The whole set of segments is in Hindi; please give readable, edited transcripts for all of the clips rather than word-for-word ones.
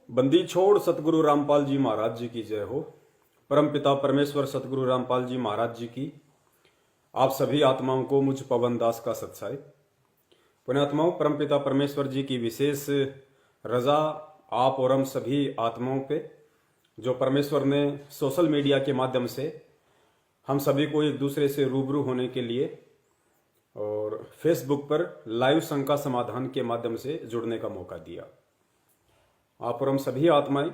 बंदी छोड़ सतगुरु रामपाल जी महाराज जी की जय हो। परमपिता परमेश्वर सतगुरु रामपाल जी महाराज जी की आप सभी आत्माओं को मुझ पवन दास का सत्साई। पुण्यात्माओं, परमपिता परमेश्वर जी की विशेष रजा आप और हम सभी आत्माओं पे, जो परमेश्वर ने सोशल मीडिया के माध्यम से हम सभी को एक दूसरे से रूबरू होने के लिए और फेसबुक पर लाइव शंका समाधान के माध्यम से जुड़ने का मौका दिया। आप और हम सभी आत्माएं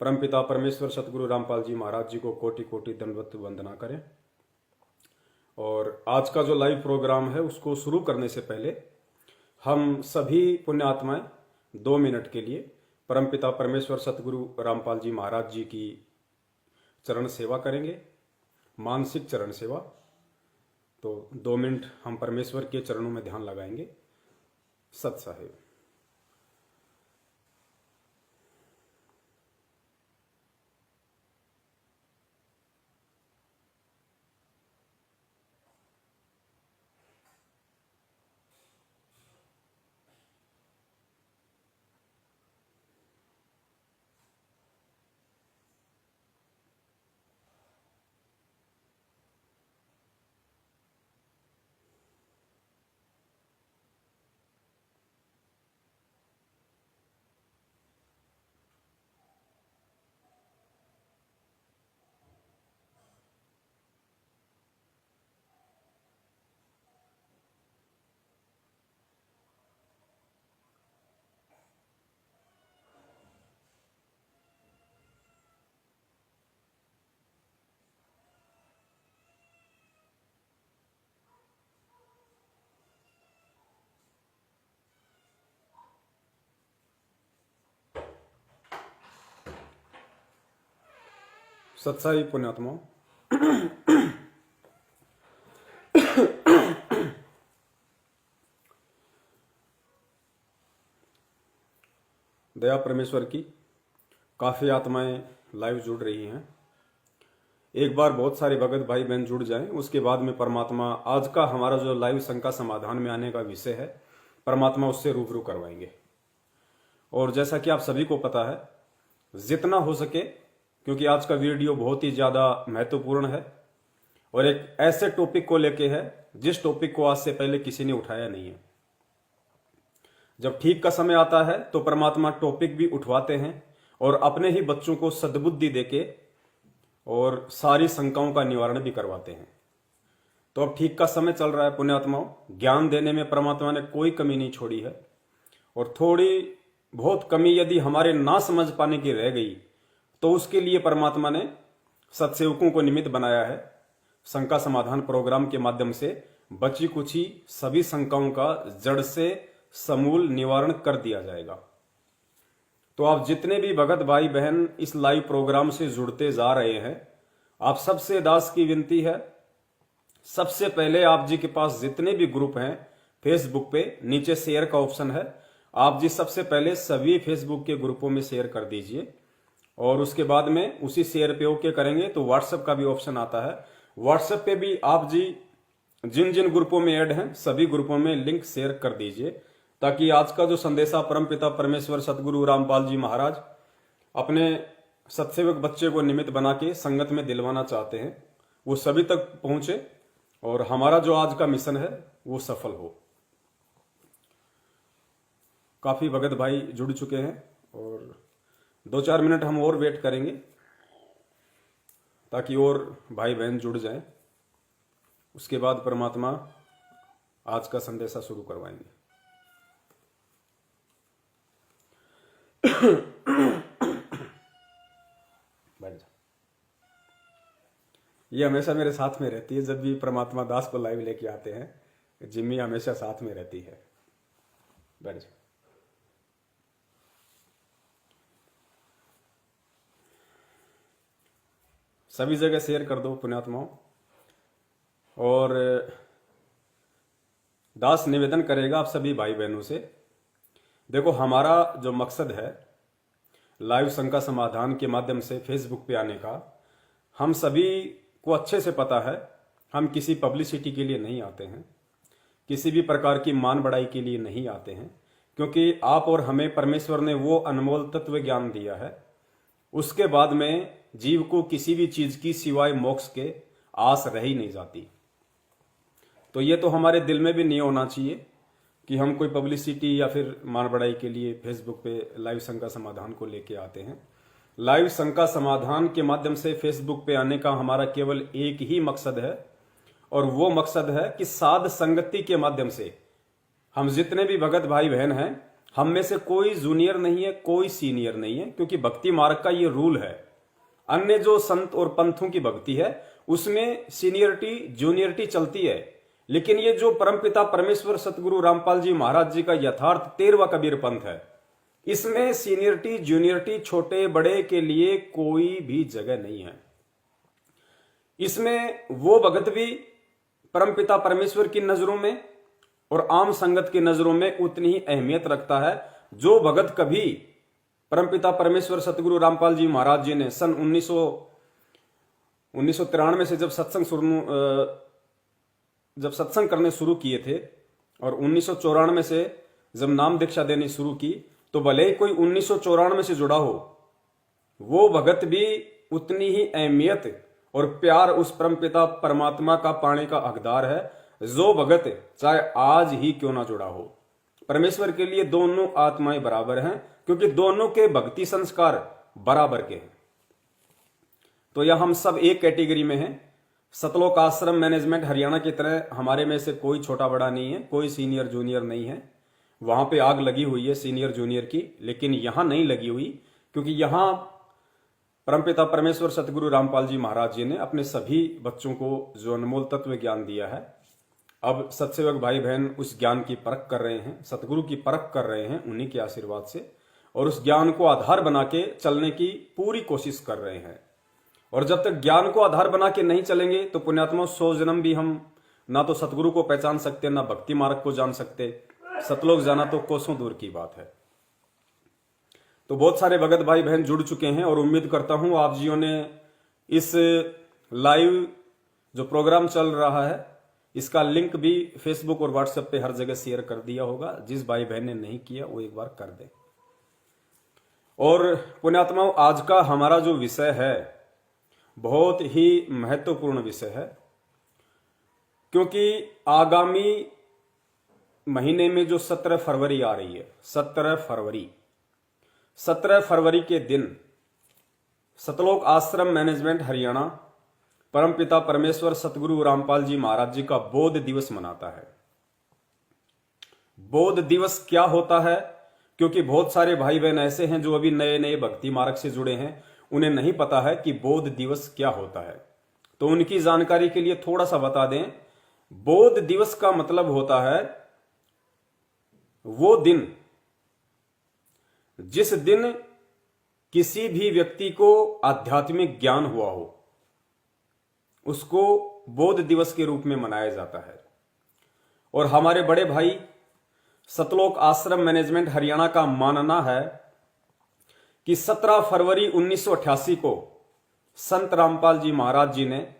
परमपिता परमेश्वर सतगुरु रामपाल जी महाराज जी को कोटि कोटि दंडवत वंदना करें। और आज का जो लाइव प्रोग्राम है उसको शुरू करने से पहले हम सभी पुण्य आत्माएं 2 मिनट के लिए परमपिता परमेश्वर सतगुरु रामपाल जी महाराज जी की चरण सेवा करेंगे, मानसिक चरण सेवा। तो 2 मिनट हम परमेश्वर के चरणों में ध्यान लगाएंगे। सत साहेब। सत्साई पुण्यात्माओं, दया परमेश्वर की काफ़ी आत्माएं लाइव जुड़ रही हैं। एक बार बहुत सारे भगत भाई बहन जुड़ जाएं, उसके बाद में परमात्मा आज का हमारा जो लाइव शंका समाधान में आने का विषय है, परमात्मा उससे रूबरू करवाएंगे। और जैसा कि आप सभी को पता है, जितना हो सके, क्योंकि आज का वीडियो बहुत ही ज़्यादा महत्वपूर्ण है और एक ऐसे टॉपिक को लेके है जिस टॉपिक को आज से पहले किसी ने उठाया नहीं है। जब ठीक का समय आता है तो परमात्मा टॉपिक भी उठवाते हैं और अपने ही बच्चों को सद्बुद्धि देके और सारी शंकाओं का निवारण भी करवाते हैं। तो अब ठीक का समय चल रहा है पुण्यात्माओं। ज्ञान देने में परमात्मा ने कोई कमी नहीं छोड़ी है और थोड़ी बहुत कमी यदि हमारे ना समझ पाने की रह गई तो उसके लिए परमात्मा ने सत्सेवकों को निमित्त बनाया है। शंका समाधान प्रोग्राम के माध्यम से बची कुची सभी शंकाओं का जड़ से समूल निवारण कर दिया जाएगा। तो आप जितने भी भगत भाई बहन इस लाइव प्रोग्राम से जुड़ते जा रहे हैं, आप सबसे दास की विनती है, सबसे पहले आप जी के पास जितने भी ग्रुप हैं फेसबुक पे, नीचे शेयर का ऑप्शन है, आप जी सबसे पहले सभी फेसबुक के ग्रुपों में शेयर कर दीजिए। और उसके बाद में उसी शेयर पे ओके करेंगे तो व्हाट्सएप का भी ऑप्शन आता है। व्हाट्सएप पे भी आप जी जिन जिन ग्रुपों में ऐड हैं सभी ग्रुपों में लिंक शेयर कर दीजिए, ताकि आज का जो संदेशा परमपिता परमेश्वर सतगुरु रामपाल जी महाराज अपने सत्सेवक बच्चे को निमित्त बना के संगत में दिलवाना चाहते हैं वो सभी तक पहुंचे और हमारा जो आज का मिशन है वो सफल हो। काफी भगत भाई जुड़ चुके हैं और 2-4 मिनट हम और वेट करेंगे ताकि और भाई बहन जुड़ जाएं। उसके बाद परमात्मा आज का संदेशा शुरू करवाएंगे। बैठ जा। ये हमेशा मेरे साथ में रहती है जब भी परमात्मा दास को लाइव लेके आते हैं। जिम्मी हमेशा साथ में रहती है। बैठ जा। सभी जगह शेयर कर दो पुण्यात्माओं। और दास निवेदन करेगा आप सभी भाई बहनों से, देखो हमारा जो मकसद है लाइव शंका समाधान के माध्यम से फेसबुक पे आने का, हम सभी को अच्छे से पता है, हम किसी पब्लिसिटी के लिए नहीं आते हैं, किसी भी प्रकार की मान बढ़ाई के लिए नहीं आते हैं, क्योंकि आप और हमें परमेश्वर ने वो अनमोल तत्व ज्ञान दिया है, उसके बाद में जीव को किसी भी चीज की सिवाय मोक्ष के आस रह ही नहीं जाती। तो ये तो हमारे दिल में भी नहीं होना चाहिए कि हम कोई पब्लिसिटी या फिर मान बढ़ाई के लिए फेसबुक पे लाइव शंका समाधान को लेके आते हैं। लाइव शंका समाधान के माध्यम से फेसबुक पे आने का हमारा केवल एक ही मकसद है, और वो मकसद है कि साध संगति के माध्यम से हम जितने भी भगत भाई बहन हैं, हम में से कोई जूनियर नहीं है, कोई सीनियर नहीं है, क्योंकि भक्ति मार्ग का ये रूल है। अन्य जो संत और पंथों की भक्ति है उसमें सीनियरिटी जूनियरिटी चलती है, लेकिन ये जो परमपिता परमेश्वर सतगुरु रामपाल जी महाराज जी का यथार्थ 13वां कबीर पंथ है, इसमें सीनियरिटी जूनियरिटी छोटे बड़े के लिए कोई भी जगह नहीं है। इसमें वो भगत भी परमपिता परमेश्वर की नजरों में और आम संगत की नजरों में उतनी ही अहमियत रखता है। जो भगत कभी परमपिता परमेश्वर सतगुरु रामपाल जी महाराज जी ने सन 1993 से जब सत्संग करने शुरू किए थे और 1994 से जब नाम दीक्षा देनी शुरू की, तो भले ही कोई 1994 से जुड़ा हो, वो भगत भी उतनी ही अहमियत और प्यार उस परमपिता परमात्मा का पाने का हकदार है जो भगत चाहे आज ही क्यों ना जुड़ा हो। परमेश्वर के लिए दोनों आत्माएं बराबर हैं, क्योंकि दोनों के भक्ति संस्कार बराबर के हैं। तो यह हम सब एक कैटेगरी में हैं। सतलोक आश्रम मैनेजमेंट हरियाणा की तरह हमारे में से कोई छोटा बड़ा नहीं है, कोई सीनियर जूनियर नहीं है। वहां पे आग लगी हुई है सीनियर जूनियर की, लेकिन यहां नहीं लगी हुई, क्योंकि यहां परमपिता परमेश्वर सतगुरु रामपाल जी महाराज जी ने अपने सभी बच्चों को जो अनमोल तत्व ज्ञान दिया है, अब सत्सेवक भाई बहन उस ज्ञान की परख कर रहे हैं, सतगुरु की परख कर रहे हैं उन्हीं के आशीर्वाद से, और उस ज्ञान को आधार बना के चलने की पूरी कोशिश कर रहे हैं। और जब तक ज्ञान को आधार बना के नहीं चलेंगे तो पुण्यात्मा 100 जन्म भी हम ना तो सतगुरु को पहचान सकते, ना भक्ति मार्ग को जान सकते। सतलोक जाना तो कोसों दूर की बात है। तो बहुत सारे भगत भाई बहन जुड़ चुके हैं और उम्मीद करता हूं आप जियों ने इस लाइव जो प्रोग्राम चल रहा है इसका लिंक भी फेसबुक और व्हाट्सएप पे हर जगह शेयर कर दिया होगा। जिस भाई बहन ने नहीं किया वो एक बार कर दे। और पुण्यात्माओं, आज का हमारा जो विषय है बहुत ही महत्वपूर्ण विषय है, क्योंकि आगामी महीने में जो 17 फरवरी आ रही है, 17 फरवरी के दिन सतलोक आश्रम मैनेजमेंट हरियाणा परमपिता परमेश्वर सतगुरु रामपाल जी महाराज जी का बोध दिवस मनाता है। बोध दिवस क्या होता है? क्योंकि बहुत सारे भाई बहन ऐसे हैं जो अभी नए नए भक्ति मार्ग से जुड़े हैं, उन्हें नहीं पता है कि बोध दिवस क्या होता है। तो उनकी जानकारी के लिए थोड़ा सा बता दें। बोध दिवस का मतलब होता है वो दिन जिस दिन किसी भी व्यक्ति को आध्यात्मिक ज्ञान हुआ हो, उसको बोध दिवस के रूप में मनाया जाता है। और हमारे बड़े भाई सतलोक आश्रम मैनेजमेंट हरियाणा का मानना है कि 17 फरवरी 1988 को संत रामपाल जी महाराज जी ने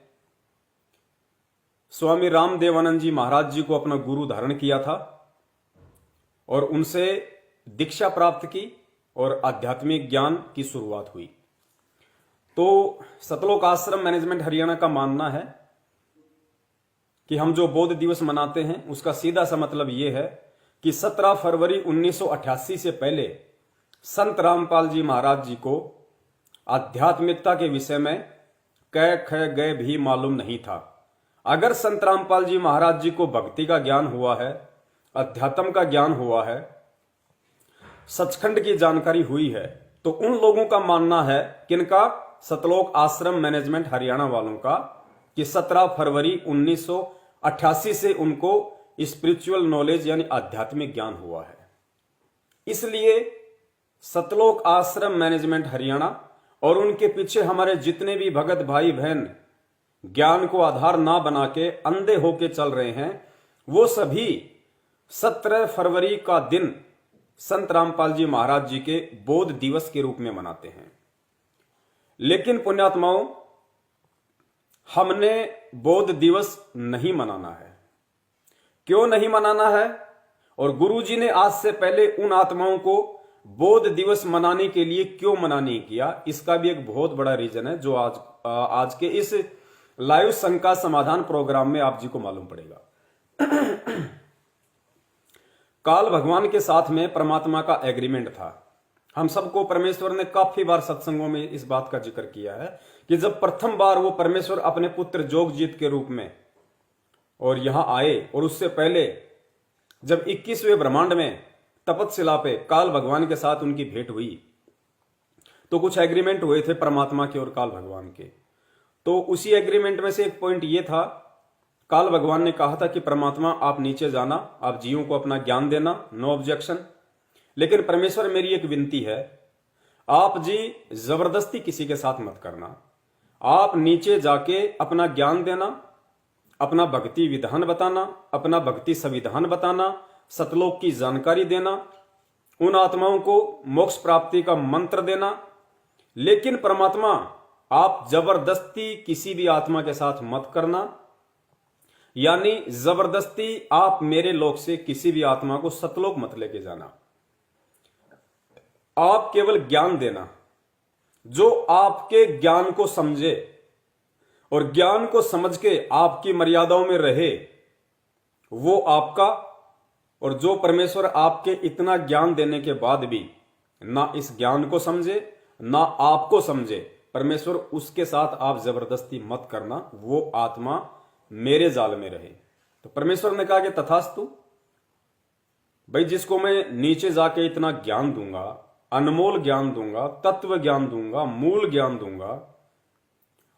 स्वामी रामदेवानंद जी महाराज जी को अपना गुरु धारण किया था और उनसे दीक्षा प्राप्त की और आध्यात्मिक ज्ञान की शुरुआत हुई। तो सतलोक आश्रम मैनेजमेंट हरियाणा का मानना है कि हम जो बोध दिवस मनाते हैं उसका सीधा सा मतलब यह है कि 17 फरवरी 1988 से पहले संत रामपाल जी महाराज जी को आध्यात्मिकता के विषय में क ख ग भी मालूम नहीं था। अगर संत रामपाल जी महाराज जी को भक्ति का ज्ञान हुआ है, अध्यात्म का ज्ञान हुआ है, सचखंड की जानकारी हुई है, तो उन लोगों का मानना है, किनका? सतलोक आश्रम मैनेजमेंट हरियाणा वालों का, कि 17 फरवरी 1988 से उनको स्पिरिचुअल नॉलेज यानी आध्यात्मिक ज्ञान हुआ है। इसलिए सतलोक आश्रम मैनेजमेंट हरियाणा और उनके पीछे हमारे जितने भी भगत भाई बहन ज्ञान को आधार ना बना के अंधे होके चल रहे हैं, वो सभी 17 फरवरी का दिन संत रामपाल जी महाराज जी के बोध दिवस के रूप में मनाते हैं। लेकिन पुण्यात्माओं, हमने बोध दिवस नहीं मनाना है। क्यों नहीं मनाना है और गुरुजी ने आज से पहले उन आत्माओं को बोध दिवस मनाने के लिए क्यों मना नहीं किया, इसका भी एक बहुत बड़ा रीजन है जो आज के इस लाइव शंका समाधान प्रोग्राम में आप जी को मालूम पड़ेगा। काल भगवान के साथ में परमात्मा का एग्रीमेंट था। हम सबको परमेश्वर ने काफी बार सत्संगों में इस बात का जिक्र किया है कि जब प्रथम बार वो परमेश्वर अपने पुत्र जोगजीत के रूप में और यहां आए, और उससे पहले जब 21वें ब्रह्मांड में तपतशिला पे काल भगवान के साथ उनकी भेंट हुई, तो कुछ एग्रीमेंट हुए थे परमात्मा के और काल भगवान के। तो उसी एग्रीमेंट में से एक पॉइंट ये था, काल भगवान ने कहा था कि परमात्मा आप नीचे जाना, आप जीवों को अपना ज्ञान देना, नो ऑब्जेक्शन, लेकिन परमेश्वर मेरी एक विनती है, आप जी जबरदस्ती किसी के साथ मत करना, आप नीचे जाके अपना ज्ञान देना, अपना भक्ति विधान बताना, अपना भक्ति संविधान बताना, सतलोक की जानकारी देना, उन आत्माओं को मोक्ष प्राप्ति का मंत्र देना, लेकिन परमात्मा आप जबरदस्ती किसी भी आत्मा के साथ मत करना, यानी जबरदस्ती आप मेरे लोक से किसी भी आत्मा को सतलोक मत लेके जाना। आप केवल ज्ञान देना, जो आपके ज्ञान को समझे और ज्ञान को समझ के आपकी मर्यादाओं में रहे वो आपका, और जो परमेश्वर आपके इतना ज्ञान देने के बाद भी ना इस ज्ञान को समझे ना आपको समझे, परमेश्वर उसके साथ आप जबरदस्ती मत करना, वो आत्मा मेरे जाल में रहे। तो परमेश्वर ने कहा कि तथास्तु भाई, जिसको मैं नीचे जाके इतना ज्ञान दूंगा, अनमोल ज्ञान दूंगा, तत्व ज्ञान दूंगा, मूल ज्ञान दूंगा,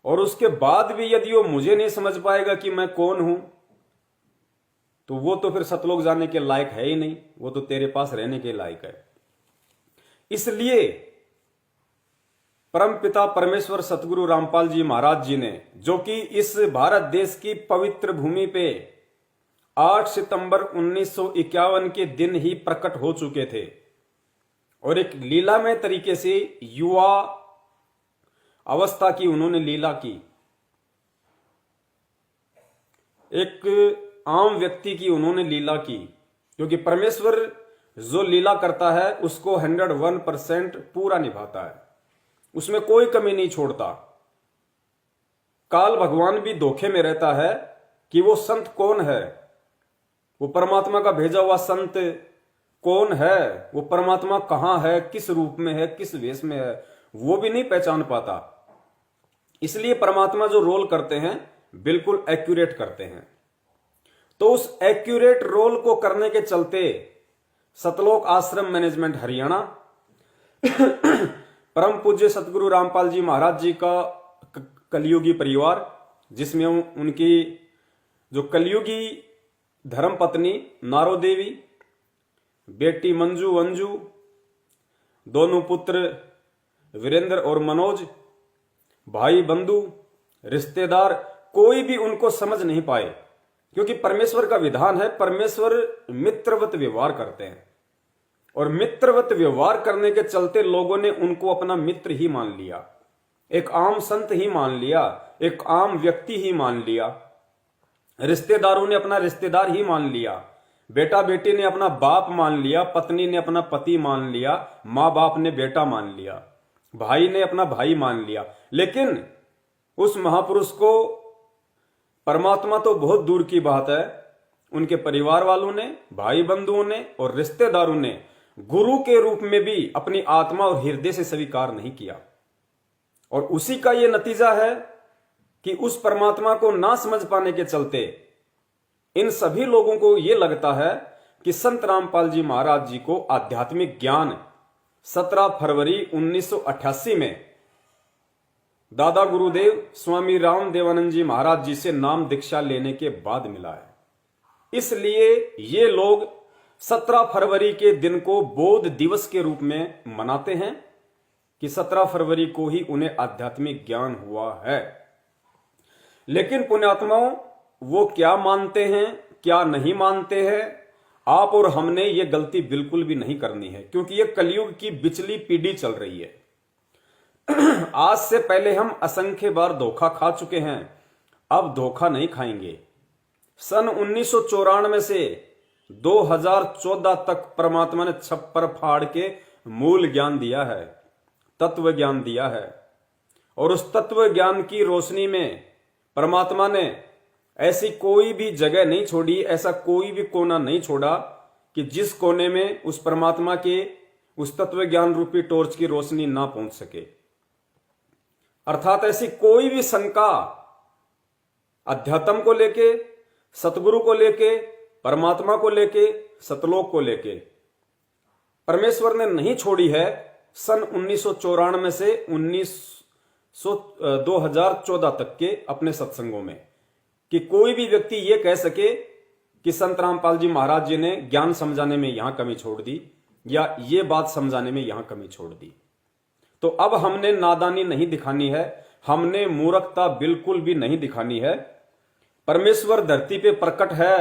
और उसके बाद भी यदि वो मुझे नहीं समझ पाएगा कि मैं कौन हूं, तो वो तो फिर सतलोक जाने के लायक है ही नहीं, वो तो तेरे पास रहने के लायक है। इसलिए परम पिता परमेश्वर सतगुरु रामपाल जी महाराज जी ने, जो कि इस भारत देश की पवित्र भूमि पे 8 सितंबर 1951 के दिन ही प्रकट हो चुके थे, और एक लीलामय तरीके से युवा अवस्था की उन्होंने लीला की, एक आम व्यक्ति की उन्होंने लीला की, क्योंकि परमेश्वर जो लीला करता है उसको 101% पूरा निभाता है, उसमें कोई कमी नहीं छोड़ता। काल भगवान भी धोखे में रहता है कि वो संत कौन है, वो परमात्मा का भेजा हुआ संत कौन है, वो परमात्मा कहां है, किस रूप में है, किस वेश में है, वो भी नहीं पहचान पाता। इसलिए परमात्मा जो रोल करते हैं बिल्कुल एक्यूरेट करते हैं। तो उस एक्यूरेट रोल को करने के चलते सतलोक आश्रम मैनेजमेंट हरियाणा परम पूज्य सतगुरु रामपाल जी महाराज जी का कलयुगी परिवार, जिसमें उनकी जो कलयुगी धर्म पत्नी नारो देवी, बेटी मंजू अंजू, दोनों पुत्र वीरेंद्र और मनोज, भाई बंधु रिश्तेदार, कोई भी उनको समझ नहीं पाए, क्योंकि परमेश्वर का विधान है, परमेश्वर मित्रवत व्यवहार करते हैं, और मित्रवत व्यवहार करने के चलते लोगों ने उनको अपना मित्र ही मान लिया, एक आम संत ही मान लिया, एक आम व्यक्ति ही मान लिया, रिश्तेदारों ने अपना रिश्तेदार ही मान लिया, बेटा बेटी ने अपना बाप मान लिया, पत्नी ने अपना पति मान लिया, माँ बाप ने बेटा मान लिया, भाई ने अपना भाई मान लिया। लेकिन उस महापुरुष को परमात्मा तो बहुत दूर की बात है, उनके परिवार वालों ने, भाई बंधुओं ने और रिश्तेदारों ने गुरु के रूप में भी अपनी आत्मा और हृदय से स्वीकार नहीं किया, और उसी का यह नतीजा है कि उस परमात्मा को ना समझ पाने के चलते इन सभी लोगों को यह लगता है कि संत रामपाल जी महाराज जी को आध्यात्मिक ज्ञान 17 फरवरी 1988 में दादा गुरुदेव स्वामी राम देवानंद जी महाराज जी से नाम दीक्षा लेने के बाद मिला है। इसलिए ये लोग 17 फरवरी के दिन को बोध दिवस के रूप में मनाते हैं कि 17 फरवरी को ही उन्हें आध्यात्मिक ज्ञान हुआ है। लेकिन पुण्यात्माओं, वो क्या मानते हैं क्या नहीं मानते हैं, आप और हमने ये गलती बिल्कुल भी नहीं करनी है, क्योंकि ये कलयुग की बिचली पीढ़ी चल रही है। आज से पहले हम असंख्य बार धोखा खा चुके हैं, अब धोखा नहीं खाएंगे। सन 1994 से 2014 तक परमात्मा ने छप्पर फाड़ के मूल ज्ञान दिया है, तत्व ज्ञान दिया है। और उस तत्व ज्ञान की रोशनी में परमात्मा ने ऐसी कोई भी जगह नहीं छोड़ी, ऐसा कोई भी कोना नहीं छोड़ा कि जिस कोने में उस परमात्मा के उस तत्व ज्ञान रूपी टॉर्च की रोशनी ना पहुंच सके। अर्थात ऐसी कोई भी शंका अध्यात्म को लेके, सतगुरु को लेके, परमात्मा को लेके, सतलोक को लेके परमेश्वर ने नहीं छोड़ी है। सन 1994 से 2014 तक के अपने सत्संगों में कि कोई भी व्यक्ति यह कह सके कि संत रामपाल जी महाराज जी ने ज्ञान समझाने में यहां कमी छोड़ दी या ये बात समझाने में यहां कमी छोड़ दी। तो अब हमने नादानी नहीं दिखानी है, हमने मूर्खता बिल्कुल भी नहीं दिखानी है। परमेश्वर धरती पे प्रकट है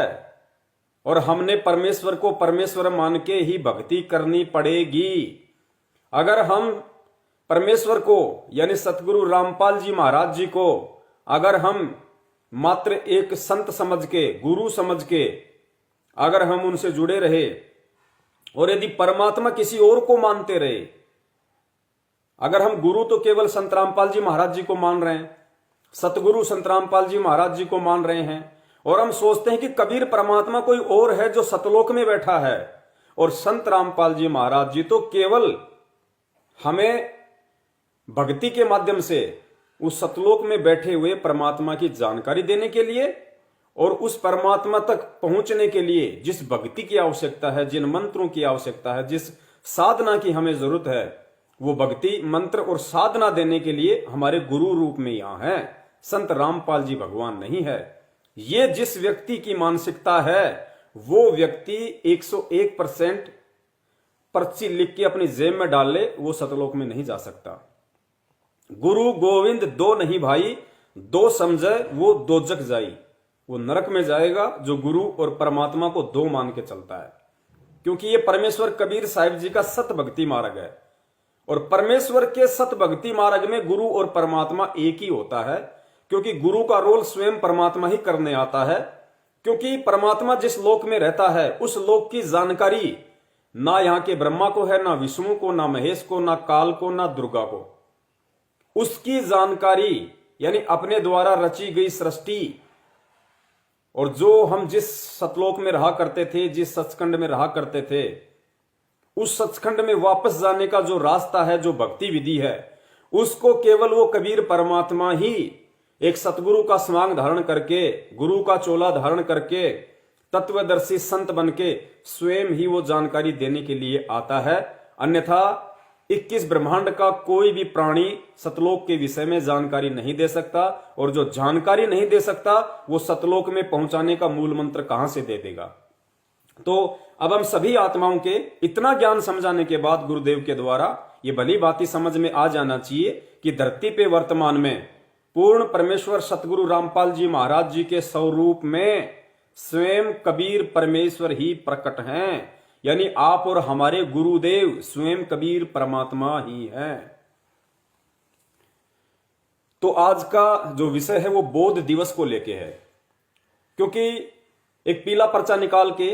और हमने परमेश्वर को परमेश्वर मान के ही भक्ति करनी पड़ेगी। अगर हम परमेश्वर को यानी सतगुरु रामपाल जी महाराज जी को अगर हम मात्र एक संत समझ के, गुरु समझ के अगर हम उनसे जुड़े रहे और यदि परमात्मा किसी और को मानते रहे, अगर हम गुरु तो केवल संत रामपाल जी महाराज जी को मान रहे हैं, सतगुरु संत रामपाल जी महाराज जी को मान रहे हैं और हम सोचते हैं कि कबीर परमात्मा कोई और है जो सतलोक में बैठा है और संत रामपाल जी महाराज जी तो केवल हमें भक्ति के माध्यम से उस सतलोक में बैठे हुए परमात्मा की जानकारी देने के लिए और उस परमात्मा तक पहुंचने के लिए जिस भक्ति की आवश्यकता है, जिन मंत्रों की आवश्यकता है, जिस साधना की हमें जरूरत है, वो भक्ति मंत्र और साधना देने के लिए हमारे गुरु रूप में यहां है। संत रामपाल जी भगवान नहीं है। ये जिस व्यक्ति की मानसिकता है वो व्यक्ति 101% पर्ची लिख के अपनी जेब में डाल ले, वो सतलोक में नहीं जा सकता। गुरु गोविंद दो नहीं भाई, दो समझे वो दोजक जाई। वो नरक में जाएगा जो गुरु और परमात्मा को दो मान के चलता है। क्योंकि ये परमेश्वर कबीर साहिब जी का सत भक्ति मार्ग है और परमेश्वर के सत भक्ति मार्ग में गुरु और परमात्मा एक ही होता है। क्योंकि गुरु का रोल स्वयं परमात्मा ही करने आता है। क्योंकि परमात्मा जिस लोक में रहता है उस लोक की जानकारी ना यहां के ब्रह्मा को है, ना विष्णु को, ना महेश को, ना काल को, ना दुर्गा को। उसकी जानकारी यानी अपने द्वारा रची गई सृष्टि और जो हम जिस सतलोक में रहा करते थे, जिस सचखंड में रहा करते थे, उस सचखंड में वापस जाने का जो रास्ता है, जो भक्ति विधि है, उसको केवल वो कबीर परमात्मा ही एक सतगुरु का स्वांग धारण करके, गुरु का चोला धारण करके, तत्वदर्शी संत बन के स्वयं ही वो जानकारी देने के लिए आता है। अन्यथा 21 ब्रह्मांड का कोई भी प्राणी सतलोक के विषय में जानकारी नहीं दे सकता और जो जानकारी नहीं दे सकता वो सतलोक में पहुंचाने का मूल मंत्र कहां से दे देगा। तो अब हम सभी आत्माओं के इतना ज्ञान समझाने के बाद गुरुदेव के द्वारा ये भली बात समझ में आ जाना चाहिए कि धरती पे वर्तमान में पूर्ण परमेश्वर सतगुरु रामपाल जी महाराज जी के स्वरूप में स्वयं कबीर परमेश्वर ही प्रकट हैं। यानी आप और हमारे गुरुदेव स्वयं कबीर परमात्मा ही हैं। तो आज का जो विषय है वो बोध दिवस को लेके है। क्योंकि एक पीला पर्चा निकाल के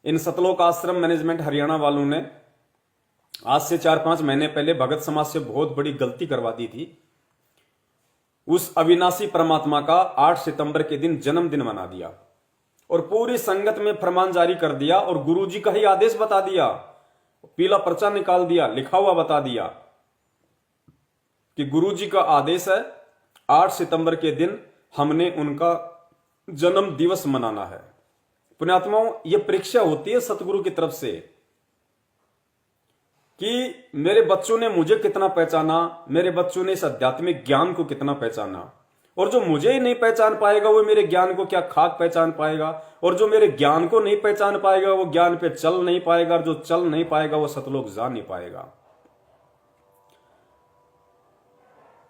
इन सतलोक आश्रम मैनेजमेंट हरियाणा वालों ने आज से 4-5 महीने पहले भगत समाज से बहुत बड़ी गलती करवा दी थी। उस अविनाशी परमात्मा का 8 सितंबर के दिन जन्मदिन मना दिया और पूरी संगत में फरमान जारी कर दिया और गुरुजी का ही आदेश बता दिया, पीला पर्चा निकाल दिया, लिखा हुआ बता दिया कि गुरुजी का आदेश है 8 सितंबर के दिन हमने उनका जन्म दिवस मनाना है। पुण्यात्माओं, यह परीक्षा होती है सतगुरु की तरफ से कि मेरे बच्चों ने मुझे कितना पहचाना, मेरे बच्चों ने इस आध्यात्मिक ज्ञान को कितना पहचाना। और जो मुझे ही नहीं पहचान पाएगा वो मेरे ज्ञान को क्या खाक पहचान पाएगा, और जो मेरे ज्ञान को नहीं पहचान पाएगा वो ज्ञान पे चल नहीं पाएगा, और जो चल नहीं पाएगा वो सतलोक जा नहीं पाएगा।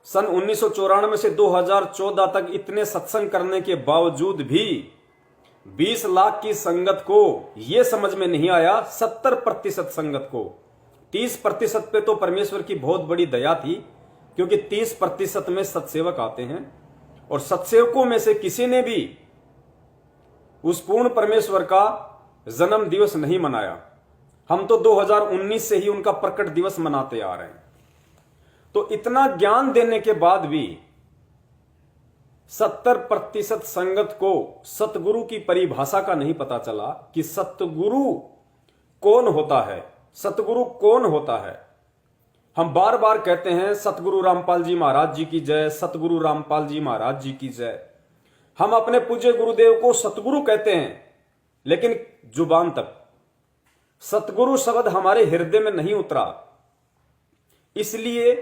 सन 1994 से 2014 तक इतने सत्संग करने के बावजूद भी 20 लाख की संगत को यह समझ में नहीं आया, 70% संगत को, 30% पे तो परमेश्वर की बहुत बड़ी दया थी क्योंकि 30% में सत्सेवक आते हैं और सत्सेवकों में से किसी ने भी उस पूर्ण परमेश्वर का जन्म दिवस नहीं मनाया। हम तो 2019 से ही उनका प्रकट दिवस मनाते आ रहे हैं। तो इतना ज्ञान देने के बाद भी 70% संगत को सतगुरु की परिभाषा का नहीं पता चला कि सतगुरु कौन होता है, सतगुरु कौन होता है। हम बार बार कहते हैं सतगुरु रामपाल जी महाराज जी की जय, सतगुरु रामपाल जी महाराज जी की जय। हम अपने पूज्य गुरुदेव को सतगुरु कहते हैं, लेकिन जुबान तक सतगुरु शब्द हमारे हृदय में नहीं उतरा। इसलिए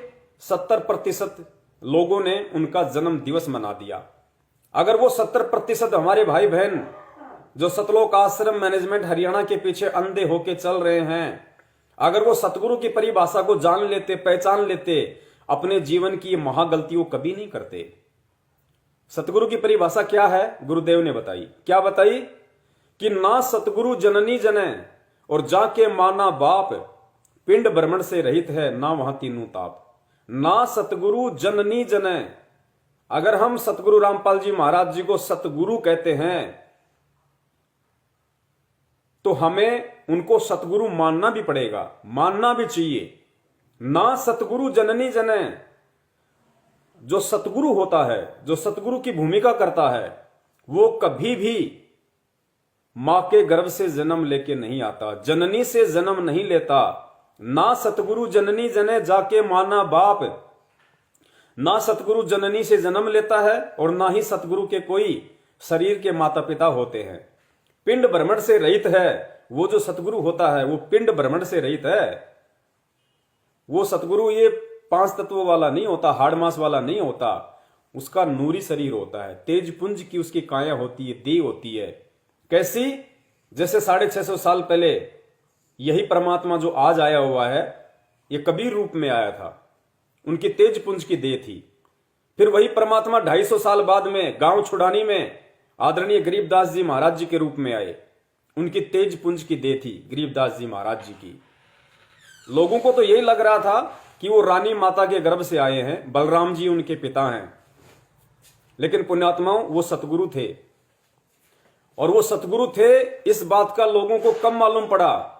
70% लोगों ने उनका जन्म दिवस मना दिया। अगर वो 70% हमारे भाई बहन जो सतलोक आश्रम मैनेजमेंट हरियाणा के पीछे अंधे होके चल रहे हैं, अगर वो सतगुरु की परिभाषा को जान लेते, पहचान लेते, अपने जीवन की महागलतियों कभी नहीं करते। सतगुरु की परिभाषा क्या है गुरुदेव ने बताई। क्या बताई कि ना सतगुरु जननी जने और जाके माना बाप, पिंड भ्रमण से रहित है ना वहां तीनों ताप। ना सतगुरु जननी जने, अगर हम सतगुरु रामपाल जी महाराज जी को सतगुरु कहते हैं तो हमें उनको सतगुरु मानना भी पड़ेगा, मानना भी चाहिए। ना सतगुरु जननी जने, जो सतगुरु होता है, जो सतगुरु की भूमिका करता है, वो कभी भी मां के गर्भ से जन्म लेके नहीं आता, जननी से जन्म नहीं लेता। ना सतगुरु जननी जने जाके माना बाप, ना सतगुरु जननी से जन्म लेता है और ना ही सतगुरु के कोई शरीर के माता पिता होते हैं। पिंड भ्रमण से रहित है, वो जो सतगुरु होता है वो पिंड भ्रमण से रहित है। वो सतगुरु ये 5 तत्वों वाला नहीं होता, हाड़ मांस वाला नहीं होता, उसका नूरी शरीर होता है, तेज पुंज की उसकी काया होती है, देह होती है। कैसी? जैसे 650 साल पहले यही परमात्मा जो आज आया हुआ है, ये कबीर रूप में आया था, उनकी तेज पुंज की देह थी। फिर वही परमात्मा 250 साल बाद में गांव छुड़ानी में आदरणीय गरीबदास जी महाराज जी के रूप में आए, उनकी तेज पुंज की देह थी गरीबदास जी महाराज जी की। लोगों को तो यही लग रहा था कि वो रानी माता के गर्भ से आए हैं, बलराम जी उनके पिता हैं, लेकिन पुण्यात्माओं वो सतगुरु थे। और वो सतगुरु थे इस बात का लोगों को कम मालूम पड़ा,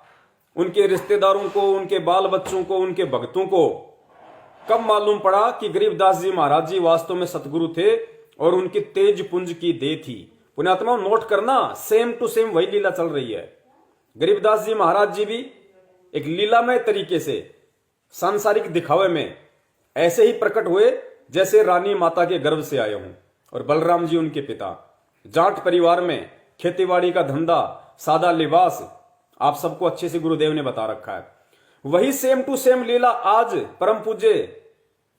उनके रिश्तेदारों को, उनके बाल बच्चों को, उनके भक्तों को कम मालूम पड़ा कि गरीबदास जी महाराज जी वास्तव में सतगुरु थे और उनकी तेज पुंज की देह थी। पुण्यात्माओं नोट करना, सेम टू सेम वही लीला चल रही है। गरीबदास जी महाराज जी भी एक लीलामय तरीके से सांसारिक दिखावे में ऐसे ही प्रकट हुए जैसे रानी माता के गर्भ से आए हों। और बलराम जी उनके पिता, जाट परिवार में, खेतीबाड़ी का धंधा, सादा लिबास, आप सबको अच्छे से गुरुदेव ने बता रखा है। वही सेम टू सेम लीला आज परम पूज्य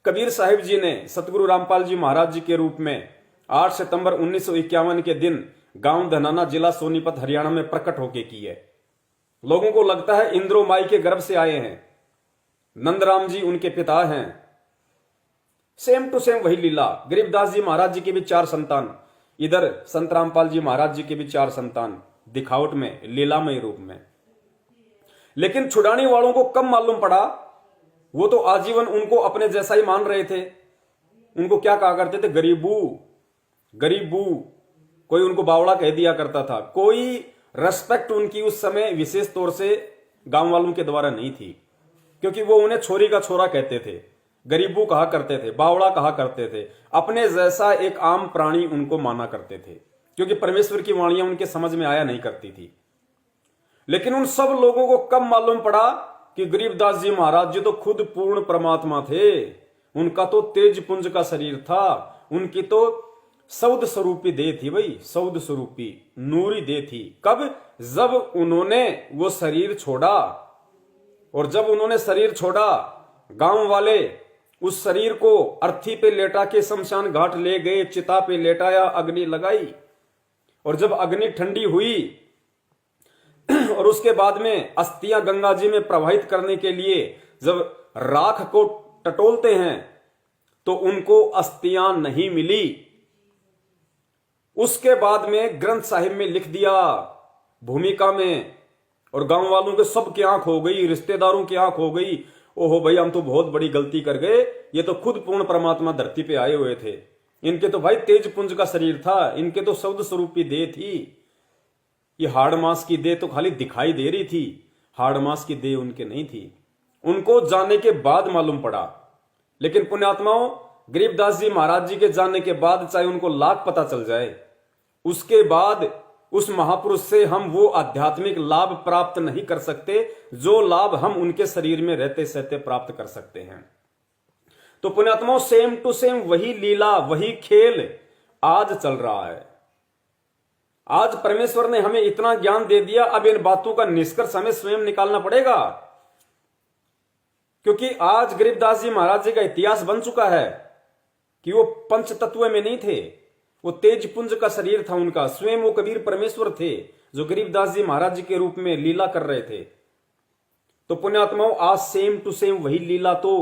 कबीर साहिब जी ने सतगुरु रामपाल जी महाराज जी के रूप में 8 सितंबर 1951 के दिन गांव धनाना, जिला सोनीपत, हरियाणा में प्रकट होके की है। लोगों को लगता है इंद्रो माई के गर्भ से आए हैं, नंदराम जी उनके पिता हैं। सेम टू सेम वही लीला। गरीबदास जी महाराज जी के भी 4 संतान, इधर संत रामपाल जी महाराज जी के भी 4 संतान, दिखावट में, लीलामय रूप में। लेकिन छुड़ाने वालों को कम मालूम पड़ा, वो तो आजीवन उनको अपने जैसा ही मान रहे थे। उनको क्या कहा करते थे? गरीबू, गरीबू। कोई उनको बावड़ा कह दिया करता था। कोई रेस्पेक्ट उनकी उस समय विशेष तौर से गांव वालों के द्वारा नहीं थी, क्योंकि वो उन्हें छोरी का छोरा कहते थे, गरीबू कहा करते थे, बावड़ा कहा करते थे। अपने जैसा एक आम प्राणी उनको माना करते थे, क्योंकि परमेश्वर की वाणियां उनके समझ में आया नहीं करती थी। लेकिन उन सब लोगों को कब मालूम पड़ा कि गरीबदास जी महाराज जी तो खुद पूर्ण परमात्मा थे। उनका तो तेज पुंज का शरीर था, उनकी तो सौद स्वरूपी देह थी, भाई सौद स्वरूपी नूरी देह थी। कब? जब उन्होंने वो शरीर छोड़ा। और जब उन्होंने शरीर छोड़ा, गांव वाले उस शरीर को अर्थी पे लेटा के शमशान घाट ले गए, चिता पे लेटाया, अग्नि लगाई। और जब अग्नि ठंडी हुई और उसके बाद में अस्थियां गंगा जी में प्रवाहित करने के लिए जब राख को टटोलते हैं तो उनको अस्थियां नहीं मिली। उसके बाद में ग्रंथ साहिब में लिख दिया भूमिका में, और गांव वालों के सब की आंख हो गई, रिश्तेदारों की आंख हो गई। ओहो भाई, हम तो बहुत बड़ी गलती कर गए, ये तो खुद पूर्ण परमात्मा धरती पे आए हुए थे। इनके तो भाई तेज पुंज का शरीर था, इनके तो शब्द स्वरूपी देह थी। ये हाड़ मांस की देह तो खाली दिखाई दे रही थी, हाड़ मांस की देह उनके नहीं थी। उनको जाने के बाद मालूम पड़ा। लेकिन पुण्यात्माओं, गरीबदास जी महाराज जी के जाने के बाद चाहे उनको लाख पता चल जाए, उसके बाद उस महापुरुष से हम वो आध्यात्मिक लाभ प्राप्त नहीं कर सकते जो लाभ हम उनके शरीर में रहते सहते प्राप्त कर सकते हैं। तो पुण्यात्माओं, सेम टू सेम वही लीला, वही खेल आज चल रहा है। आज परमेश्वर ने हमें इतना ज्ञान दे दिया, अब इन बातों का निष्कर्ष हमें स्वयं निकालना पड़ेगा। क्योंकि आज गरीबदास जी महाराज जी का इतिहास बन चुका है कि वो पंच तत्व में नहीं थे, वो तेज पुंज का शरीर था उनका। स्वयं वो कबीर परमेश्वर थे जो गरीबदास जी महाराज जी के रूप में लीला कर रहे थे। तो पुण्यात्माओं, आज सेम टू सेम वही लीला तो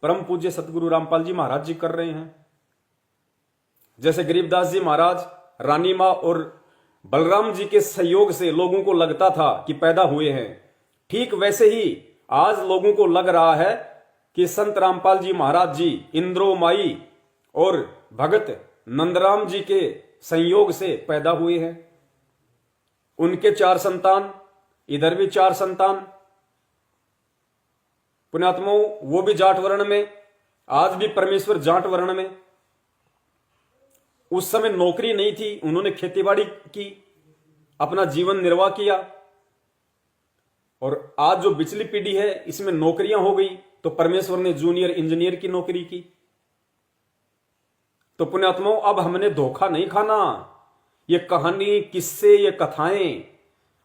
परम पूज्य सतगुरु रामपाल जी महाराज जी कर रहे हैं। जैसे गरीबदास जी महाराज रानी मां और बलराम जी के सहयोग से लोगों को लगता था कि पैदा हुए हैं, ठीक वैसे ही आज लोगों को लग रहा है कि संत रामपाल जी महाराज जी इंद्रो माई और भगत नंदराम जी के संयोग से पैदा हुए हैं। उनके 4 संतान, इधर भी 4 संतान। पुण्यात्माओं, वो भी जाट वर्ण में, आज भी परमेश्वर जाट वर्ण में। उस समय नौकरी नहीं थी, उन्होंने खेतीबाड़ी की, अपना जीवन निर्वाह किया। और आज जो पिछली पीढ़ी है इसमें नौकरियां हो गई, तो परमेश्वर ने जूनियर इंजीनियर की नौकरी की। तो पुण्यात्माओं, अब हमने धोखा नहीं खाना। ये कहानी, किस्से, ये कथाएं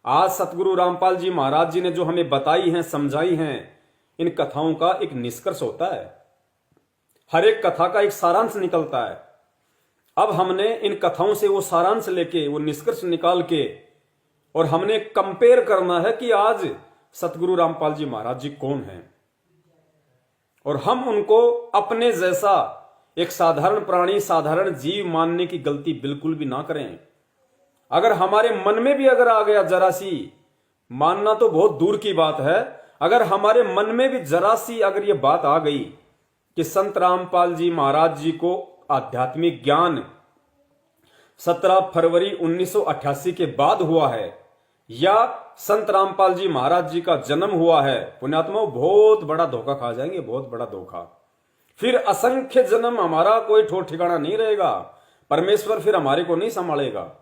आज सतगुरु रामपाल जी महाराज जी ने जो हमें बताई हैं, समझाई हैं, इन कथाओं का एक निष्कर्ष होता है। हर एक कथा का एक सारांश निकलता है। अब हमने इन कथाओं से वो सारांश लेके, वो निष्कर्ष निकाल के, और हमने कंपेयर करना है कि आज सतगुरु रामपाल जी महाराज जी कौन हैं, और हम उनको अपने जैसा एक साधारण प्राणी, साधारण जीव मानने की गलती बिल्कुल भी ना करें। अगर हमारे मन में भी अगर आ गया जरा सी, मानना तो बहुत दूर की बात है, अगर हमारे मन में भी जरा सी अगर ये बात आ गई कि संत रामपाल जी महाराज जी को आध्यात्मिक ज्ञान 17 फरवरी 1988 के बाद हुआ है, या संत रामपाल जी महाराज जी का जन्म हुआ है, पुण्यात्माओं, बहुत बड़ा धोखा खा जाएंगे, बहुत बड़ा धोखा। फिर असंख्य जन्म हमारा कोई ठोर ठिकाना नहीं रहेगा, परमेश्वर फिर हमारे को नहीं संभालेगा।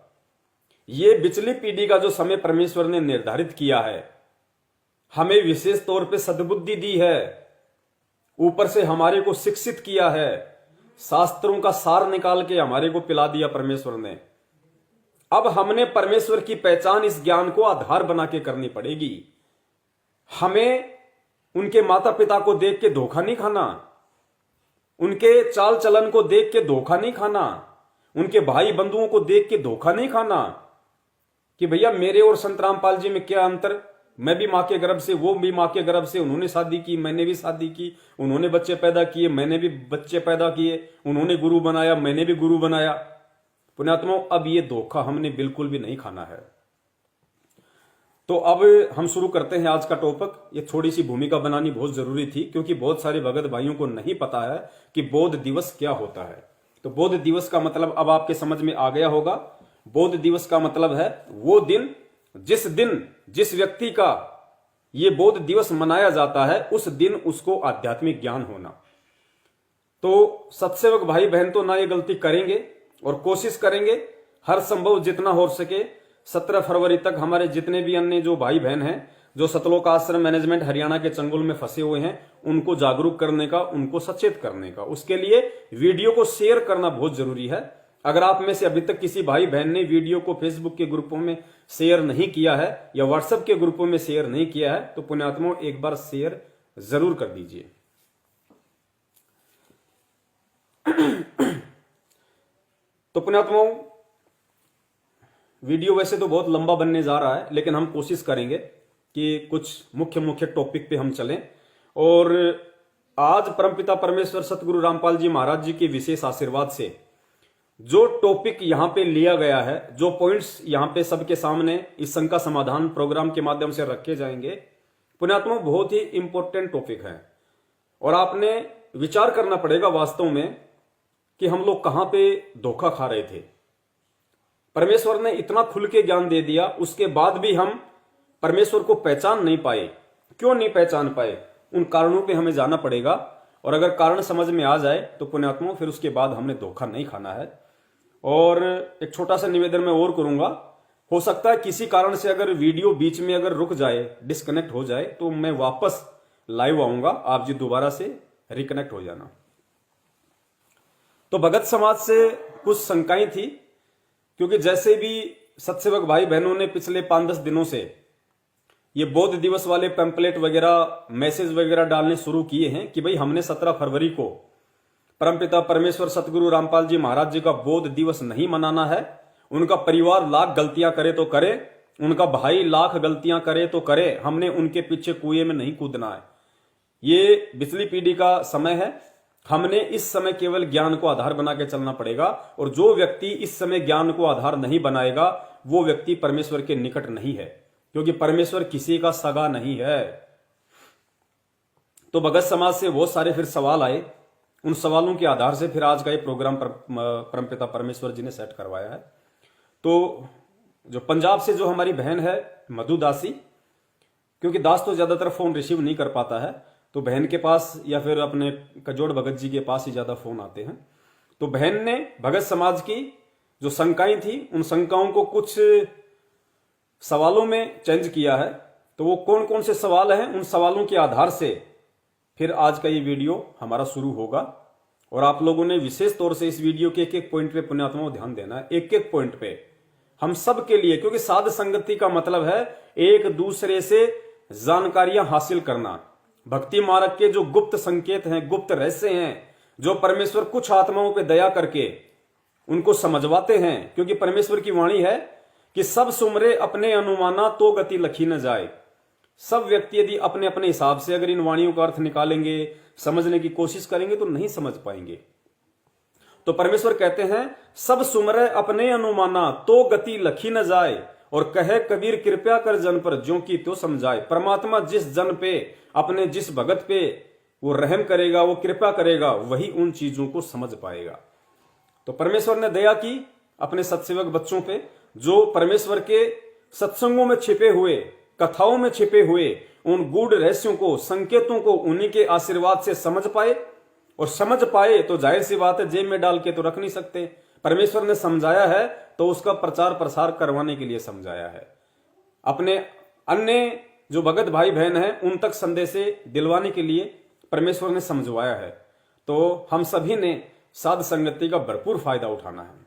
ये पिछली पीढ़ी का जो समय परमेश्वर ने निर्धारित किया है, हमें विशेष तौर पे सद्बुद्धि दी है, ऊपर से हमारे को शिक्षित किया है, शास्त्रों का सार निकाल के हमारे को पिला दिया परमेश्वर ने। अब हमने परमेश्वर की पहचान इस ज्ञान को आधार बना के करनी पड़ेगी। हमें उनके माता पिता को देख के धोखा नहीं खाना, उनके चाल चलन को देख के धोखा नहीं खाना, उनके भाई बंधुओं को देख के धोखा नहीं खाना कि भैया मेरे और संत रामपाल जी में क्या अंतर, मैं भी मां के गर्भ से, वो भी मां के गर्भ से, उन्होंने शादी की, मैंने भी शादी की, उन्होंने बच्चे पैदा किए, मैंने भी बच्चे पैदा किए, उन्होंने गुरु बनाया, मैंने भी गुरु बनाया। पुण्यात्माओं, अब ये धोखा हमने बिल्कुल भी नहीं खाना है। तो अब हम शुरू करते हैं आज का टॉपिक। ये थोड़ी सी भूमिका बनानी बहुत जरूरी थी, क्योंकि बहुत सारे भगत भाइयों को नहीं पता है कि बौद्ध दिवस क्या होता है। तो बौद्ध दिवस का मतलब अब आपके समझ में आ गया होगा। बौद्ध दिवस का मतलब है वो दिन जिस व्यक्ति का ये बौद्ध दिवस मनाया जाता है, उस दिन उसको आध्यात्मिक ज्ञान होना। तो सत्सेवक भाई बहन तो ना ये गलती करेंगे, और कोशिश करेंगे हर संभव जितना हो सके 17 फरवरी तक हमारे जितने भी अन्य जो भाई बहन हैं, जो सतलोक आश्रम मैनेजमेंट हरियाणा के चंगुल में फंसे हुए हैं, उनको जागरूक करने का, उनको सचेत करने का, उसके लिए वीडियो को शेयर करना बहुत जरूरी है। अगर आप में से अभी तक किसी भाई बहन ने वीडियो को फेसबुक के ग्रुपों में शेयर नहीं किया है या व्हाट्सएप के ग्रुपों में शेयर नहीं किया है, तो पुण्यात्माओं एक बार शेयर जरूर कर दीजिए। तो पुण्यात्माओं, वीडियो वैसे तो बहुत लंबा बनने जा रहा है, लेकिन हम कोशिश करेंगे कि कुछ मुख्य टॉपिक पे हम चलें। और आज परमपिता परमेश्वर सतगुरु रामपाल जी महाराज जी के विशेष आशीर्वाद से जो टॉपिक यहां पे लिया गया है, जो पॉइंट्स यहां पे सबके सामने इस शंका समाधान प्रोग्राम के माध्यम से रखे जाएंगे, पुण्यात्मा बहुत ही इंपॉर्टेंट टॉपिक है। और आपने विचार करना पड़ेगा वास्तव में कि हम लोग कहां पे धोखा खा रहे थे। परमेश्वर ने इतना खुल के ज्ञान दे दिया, उसके बाद भी हम परमेश्वर को पहचान नहीं पाए। क्यों नहीं पहचान पाए? उन कारणों पे हमें जाना पड़ेगा, और अगर कारण समझ में आ जाए तो पुण्यात्माओं फिर उसके बाद हमने धोखा नहीं खाना है। और एक छोटा सा निवेदन मैं और करूंगा, हो सकता है किसी कारण से अगर वीडियो बीच में अगर रुक जाए, डिस्कनेक्ट हो जाए, तो मैं वापस लाइव आऊंगा, आप जी दोबारा से रिकनेक्ट हो जाना। तो भगत समाज से कुछ शंकाएं थी, क्योंकि जैसे भी सत्सेवक भाई बहनों ने पिछले 5-10 दिनों से ये बौद्ध दिवस वाले पैम्पलेट वगैरह, मैसेज वगैरह डालने शुरू किए हैं कि भाई हमने 17 फरवरी को परमपिता परमेश्वर सतगुरु रामपाल जी महाराज जी का बौद्ध दिवस नहीं मनाना है। उनका परिवार लाख गलतियां करे तो करे, उनका भाई लाख गलतियां करे तो करे, हमने उनके पीछे कुएं में नहीं कूदना है। ये पिछली पीढ़ी का समय है, हमने इस समय केवल ज्ञान को आधार बना के चलना पड़ेगा। और जो व्यक्ति इस समय ज्ञान को आधार नहीं बनाएगा वो व्यक्ति परमेश्वर के निकट नहीं है, क्योंकि परमेश्वर किसी का सगा नहीं है। तो भगत समाज से बहुत सारे फिर सवाल आए, उन सवालों के आधार से फिर आज का ये प्रोग्राम परमपिता परमेश्वर जी ने सेट करवाया है। तो जो पंजाब से जो हमारी बहन है मधु दासी, क्योंकि दास तो ज्यादातर फोन रिसीव नहीं कर पाता है, तो बहन के पास या फिर अपने कजोड़ भगत जी के पास ही ज्यादा फोन आते हैं। तो बहन ने भगत समाज की जो शंकाएं थी, उन शंकाओं को कुछ सवालों में चेंज किया है। तो वो कौन कौन से सवाल हैं, उन सवालों के आधार से फिर आज का ये वीडियो हमारा शुरू होगा। और आप लोगों ने विशेष तौर से इस वीडियो के एक एक पॉइंट पे पुण्यात्माओं ध्यान देना है, एक एक पॉइंट पे हम सब के लिए, क्योंकि साध संगति का मतलब है एक दूसरे से जानकारियां हासिल करना। भक्ति मार्ग के जो गुप्त संकेत हैं, गुप्त रहस्य हैं, जो परमेश्वर कुछ आत्माओं पे दया करके उनको समझवाते हैं, क्योंकि परमेश्वर की वाणी है कि सब सुमरे अपने अनुमाना तो गति लखी न जाए। सब व्यक्ति यदि अपने अपने हिसाब से अगर इन वाणियों का अर्थ निकालेंगे, समझने की कोशिश करेंगे, तो नहीं समझ पाएंगे। तो परमेश्वर कहते हैं सब सुमरे अपने अनुमाना तो गति लखी न जाए, और कहे कबीर कृपया कर जन पर ज्यों की तो समझाए। परमात्मा जिस जन पे, अपने जिस भगत पे वो रहम करेगा, वो कृपा करेगा, वही उन चीजों को समझ पाएगा। तो परमेश्वर ने दया की अपने सत्सेवक बच्चों पे, जो परमेश्वर के सत्संगों में छिपे हुए, कथाओं में छिपे हुए उन गूढ़ रहस्यों को, संकेतों को उन्हीं के आशीर्वाद से समझ पाए। और समझ पाए तो जाहिर सी बात है जेब में डाल के तो रख नहीं सकते। परमेश्वर ने समझाया है तो उसका प्रचार प्रसार करवाने के लिए समझाया है, अपने अन्य जो भगत भाई बहन हैं उन तक संदेश दिलवाने के लिए परमेश्वर ने समझवाया है। तो हम सभी ने साध संगति का भरपूर फायदा उठाना है।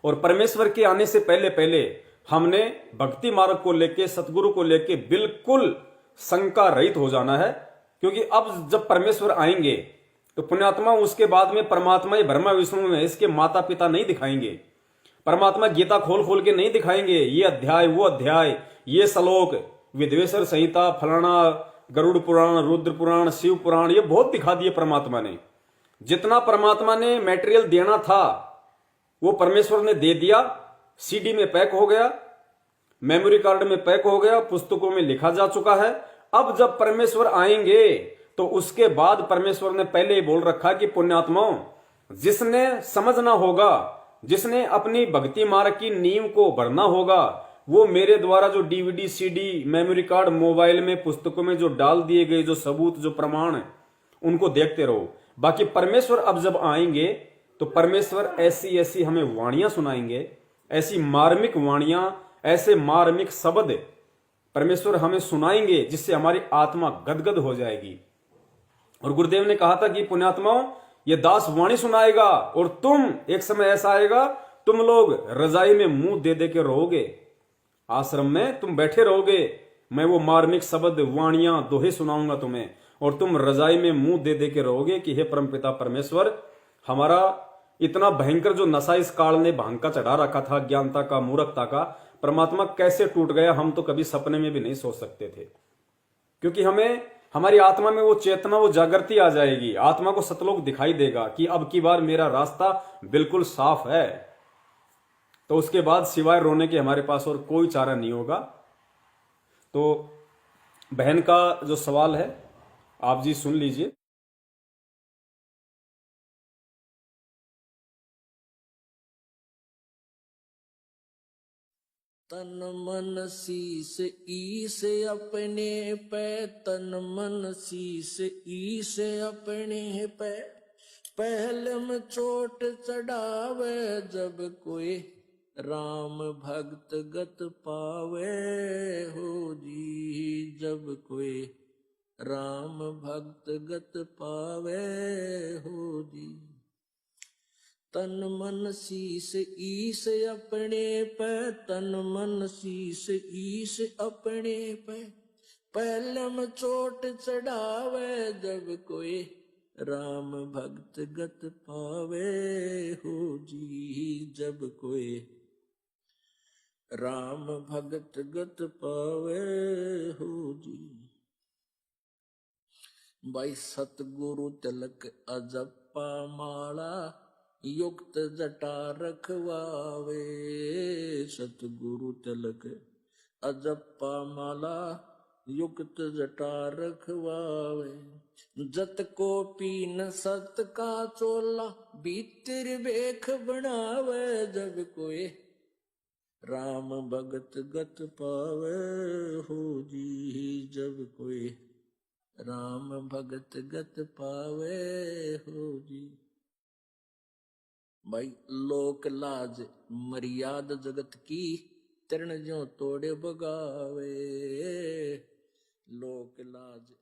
और परमेश्वर के आने से पहले पहले हमने भक्ति मार्ग को लेके, सतगुरु को लेके बिल्कुल शंका रहित हो जाना है। क्योंकि अब जब परमेश्वर आएंगे तो पुण्यात्मा उसके बाद में परमात्मा ही ब्रह्मा विष्णु में इसके माता पिता नहीं दिखाएंगे। परमात्मा गीता खोल खोल के नहीं दिखाएंगे, ये अध्याय वो अध्याय, ये श्लोक, विद्वेश्वर संहिता, फलाना, गरुड़ पुराण, रुद्र पुराण, शिव पुराण, ये बहुत दिखा दिए परमात्मा ने। जितना परमात्मा ने मटेरियल देना था वो परमेश्वर ने दे दिया, सीडी में पैक हो गया, मेमोरी कार्ड में पैक हो गया, पुस्तकों में लिखा जा चुका है। अब जब परमेश्वर आएंगे तो उसके बाद परमेश्वर ने पहले ही बोल रखा कि पुण्यात्माओं, जिसने समझना होगा, जिसने अपनी भक्ति मार्ग की नींव को भरना होगा, वो मेरे द्वारा जो DVD, CD, memory card, mobile में, पुस्तकों में जो डाल दिए गए जो सबूत, जो प्रमाण, उनको देखते रहो। बाकी परमेश्वर अब जब आएंगे तो परमेश्वर ऐसी ऐसी हमें वाणियां सुनाएंगे, ऐसी मार्मिक वाणियां, ऐसे मार्मिक शब्द परमेश्वर हमें सुनाएंगे जिससे हमारी आत्मा गदगद हो जाएगी। और गुरुदेव ने कहा था कि पुण्यात्माओं, ये दास वाणी सुनाएगा और तुम, एक समय ऐसा आएगा तुम लोग रजाई में मुंह दे दे के रहोगे, आश्रम में तुम बैठे रहोगे, मैं वो मार्मिक शब्द, वाणियां, दोहे सुनाऊंगा तुम्हें, और तुम रजाई में मुंह दे दे के रहोगे कि हे परमपिता परमेश्वर, हमारा इतना भयंकर जो नशा इस काल ने भांग का चढ़ा रखा था, ज्ञानता का, मूर्खता का, परमात्मा कैसे टूट गया, हम तो कभी सपने में भी नहीं सोच सकते थे। क्योंकि हमें, हमारी आत्मा में वो चेतना, वो जागृति आ जाएगी, आत्मा को सतलोक दिखाई देगा कि अब की बार मेरा रास्ता बिल्कुल साफ है। तो उसके बाद सिवाय रोने के हमारे पास और कोई चारा नहीं होगा। तो बहन का जो सवाल है आप जी सुन लीजिए। तन मन शीस ईस अपने पे, तन मन शीस ईस अपने पे, पहले में चोट चढ़ावे जब कोई राम भक्त गत पावे हो जी, जब कोई राम भक्त गत पावे हो जी। तन मन शीस ईस अपने पे, तन मन शीस ईस अपने पे, पहलम चोट चढ़ावे जब कोई राम भक्त गत पावे हो जी, जब कोई राम भक्त गत पावे हो जी। भाई सतगुरु तिलक अजप्पा माला, युक्त जटा रखवावे, सतगुरु तिलक अजप्पा माला, युक्त जटा रखवावे। जत को पीन सत का चोला, भीतर बेख बनावे जब कोई राम भगत गत पावे हो जी, जब कोई राम भगत गत पावे हो जी। भाई लोक लाज मर्याद जगत की, तृण ज्यों तोड़े बगावे, लोक लाज